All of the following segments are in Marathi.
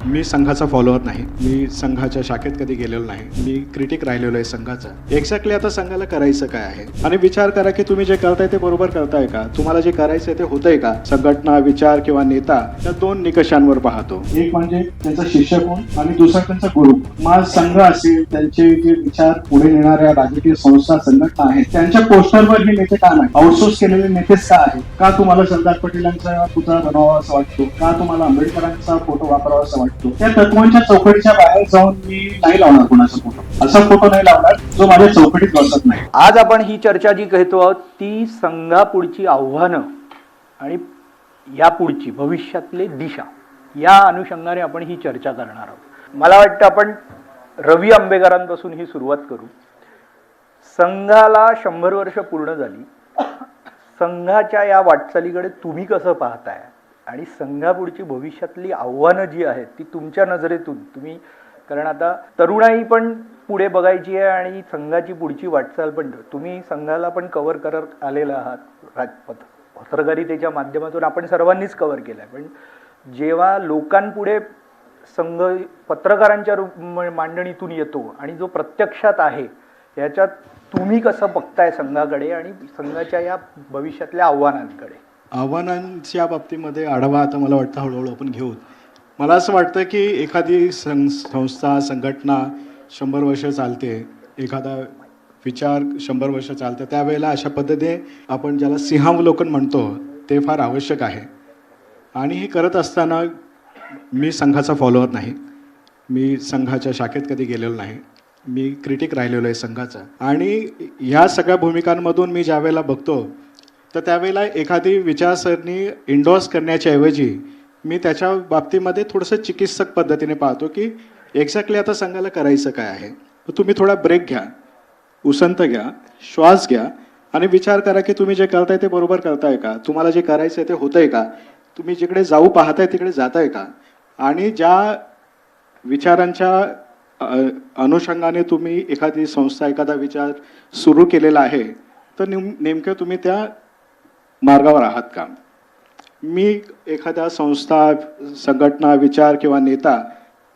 मी संघाचा फॉलोअर नाही, मी संघाच्या शाखेत कधी गेलेलो नाही, मी क्रिटिक राहिलेलो आहे संघाचा. एक्झॅक्टली आता संघाला करायचं काय आहे आणि विचार करा की तुम्ही जे करताय ते बरोबर करताय का, तुम्हाला जे करायचंय ते होतंय का. संघटना, विचार किंवा नेता या दोन निकषांवर पाहतो. एक म्हणजे त्यांचा शिष्य कोण आणि दुसरा त्यांचा गुरु. मग संघ असेल, त्यांचे जे विचार पुढे नेणाऱ्या राजकीय संस्था, संघटना आहेत, त्यांच्या पोस्टरवर हे नेते का नाही, आउटसोर्स केलेले नेतेच का आहेत. का तुम्हाला सरदार पटेलांचा पुतळा बनवावा असं वाटतो, का तुम्हाला आंबेडकरांचा फोटो वापरावा असं वाटतो. त्या तत्वांच्या चौकटीच्या बाहेर जाऊन मी नाही लावणार कोणाचा फोटो, असा फोटो नाही लावणार जो माझ्या चौकटीत बसत नाही. आज आपण ही चर्चा जी घेतो आहोत ती संघापुढची आव्हानं आणि यापुढची भविष्यातली दिशा या अनुषंगाने आपण ही चर्चा करणार आहोत. मला वाटतं आपण रवी आंबेकरांपासून ही सुरुवात करू. संघाला 100 वर्ष पूर्ण झाली. संघाच्या या वाटचालीकडे तुम्ही कसं पाहताय आणि संघापुढची भविष्यातली आव्हानं जी आहेत ती तुमच्या नजरेतून तुम्ही, कारण आता तरुणाई पण पुढे बघायची आहे आणि संघाची पुढची वाटचाल पण, तुम्ही संघाला पण कव्हर करत आलेला आहात पत्रकारितेच्या माध्यमातून, आपण सर्वांनीच कव्हर केलं आहे. पण जेव्हा लोकांपुढे संघ पत्रकारांच्या मांडणीतून येतो आणि जो प्रत्यक्षात आहे याच्यात तुम्ही कसं बघताय संघाकडे आणि संघाच्या या भविष्यातल्या आव्हानांकडे. आव्हानांच्या बाबतीमध्ये आढावा आता मला वाटतं हळूहळू आपण घेऊ. मला असं वाटतं की एखादी संस्था, संघटना 100 वर्ष चालते, एखादा विचार 100 वर्ष चालतं, त्यावेळेला अशा पद्धतीने आपण ज्याला सिंहावलोकन म्हणतो ते फार आवश्यक आहे. आणि हे करत असताना मी संघाचा फॉलोअर नाही, मी संघाच्या शाखेत कधी गेलेलो नाही, मी क्रिटिक राहिलेलो आहे संघाचा. आणि ह्या सगळ्या भूमिकांमधून मी ज्या वेळेला बघतो तर त्यावेळेला एखादी विचारसरणी इंडोर्स करण्याच्या ऐवजी मी त्याच्या बाबतीमध्ये थोडंसं चिकित्सक पद्धतीने पाहतो की एक्झॅक्टली आता संघाला करायचं काय आहे. तुम्ही थोडा ब्रेक घ्या, उसंत घ्या, श्वास घ्या आणि विचार करा की तुम्ही जे करताय ते बरोबर करताय का, तुम्हाला जे करायचं आहे ते होतंय का, तुम्ही जिकडे जाऊ पाहताय तिकडे जाताय का. आणि ज्या विचारांच्या अनुषंगाने तुम्ही एखादी संस्था, एखादा विचार सुरू केलेला आहे तर नेमकं तुम्ही त्या मार्गावर आहात का. मी एखाद्या संस्था, संघटना, विचार किंवा नेता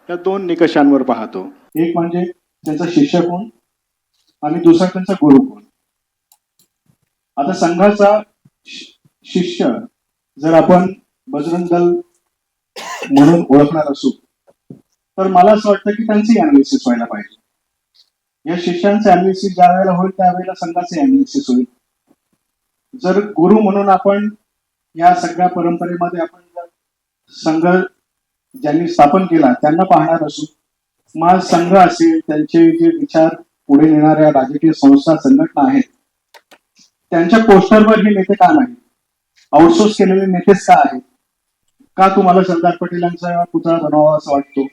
या दोन निकषांवर पाहतो. एक म्हणजे त्यांचा शिष्य कोण आणि दुसरा त्यांचा गुरु कोण. आता संघाचा शिष्य जर आपण बजरंग दल म्हणून ओळखणार असू तर मला असं वाटतं की त्यांचे अनालिसिस व्हायला पाहिजे. या शिष्यांचे अनालिसिस ज्या वेळेला होईल त्यावेळेला संघाचे अनालिसिस होईल. जर गुरु म्हणून आपण या सगळ्या परंपरेमध्ये आपण जर संघ ज्यांनी स्थापन केला त्यांना पाहणार असू, मग संघ असेल, त्यांचे जे विचार पुढे नेणाऱ्या राजकीय संस्था, संघटना आहेत, त्यांच्या पोस्टरवर हे नेते का नाही, आउटसोर्स केलेले नेतेच का आहेत. का तुम्हाला सरदार पटेलांचा पुतळा बनवावा असं वाटतो,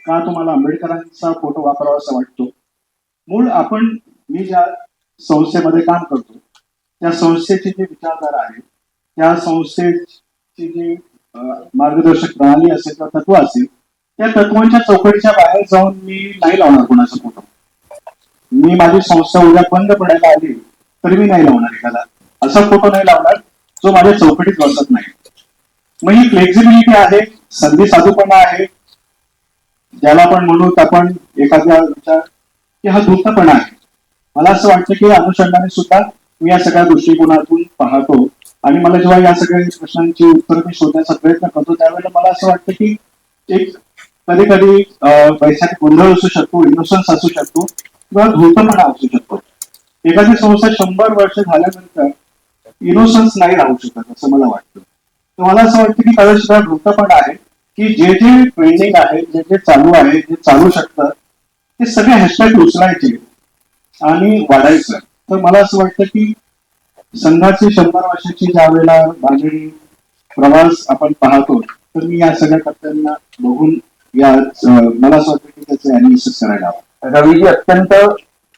का तुम्हाला आंबेडकरांचा फोटो वापरावा असं वाटतो. मूळ आपण, मी ज्या संस्थेमध्ये काम करतो त्या संस्थेचे जे विचारधारा आहेत, त्या संस्थेची जी मार्गदर्शक प्रणाली असेल किंवा तत्व असेल, त्या तत्वांच्या चौकटीच्या बाहेर जाऊन मी नाही लावणार कोणाचा फोटो. मी माझी संस्था उद्या बंद पडायला आली तरी मी नाही लावणार एखादा असा फोटो नाही लावणार जो माझ्या चौकटीत बसत नाही. मग ही फ्लेक्झिबिलिटी आहे, संधी साधूपणा आहे, ज्याला आपण म्हणू आपण एखाद्या विचार की हा धूर्तपणा आहे. मला असं वाटतं की अनुषंगाने सुद्धा मी या सगळ्या दृष्टिकोनातून पाहतो आणि मला जेव्हा या सगळ्या प्रश्नांची उत्तर मी शोधण्याचा प्रयत्न करतो त्यावेळेला मला असं वाटतं की एक कधी कधी वैचारिक गोंधळ असू शकतो, इनोसन्स असू शकतो किंवा धूर्तपणा असू शकतो. एखादी संस्था 100 वर्ष झाल्यानंतर इनोसन्स नाही राहू शकत असं मला वाटतं. तर मला असं वाटतं की कदाचित धूर्तपणा आहे की जे जे ट्रेंडिंग आहे, जे जे चालू आहे, जे चालू शकतं ते सगळे हॅशटॅग उचलायचे आणि वाढायचं. तर मला असं वाटतं की संघाची 100 वर्षाची ज्या वेळेला माझी प्रवास आपण पाहतो तर मी या सगळ्या टप्प्यांना बघून मला असं वाटतं की त्याचे अनालिसिस करायला हवं. रवीजी अत्यंत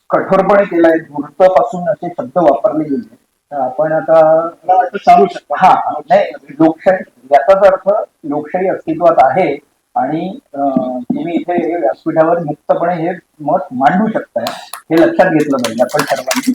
कठोरपणे केलाय, धूर्तपासून असे शब्द वापरले गेले. तर आपण आता मला वाटतं चालू शकतं. हा नाही, लोकशाही याचाच अर्थ लोकशाही अस्तित्वात आहे आणि तुम्ही इथे व्यासपीठावर मुक्तपणे हे मत मांडू शकताय हे लक्षात घेतलं पाहिजे आपण सर्वांनी.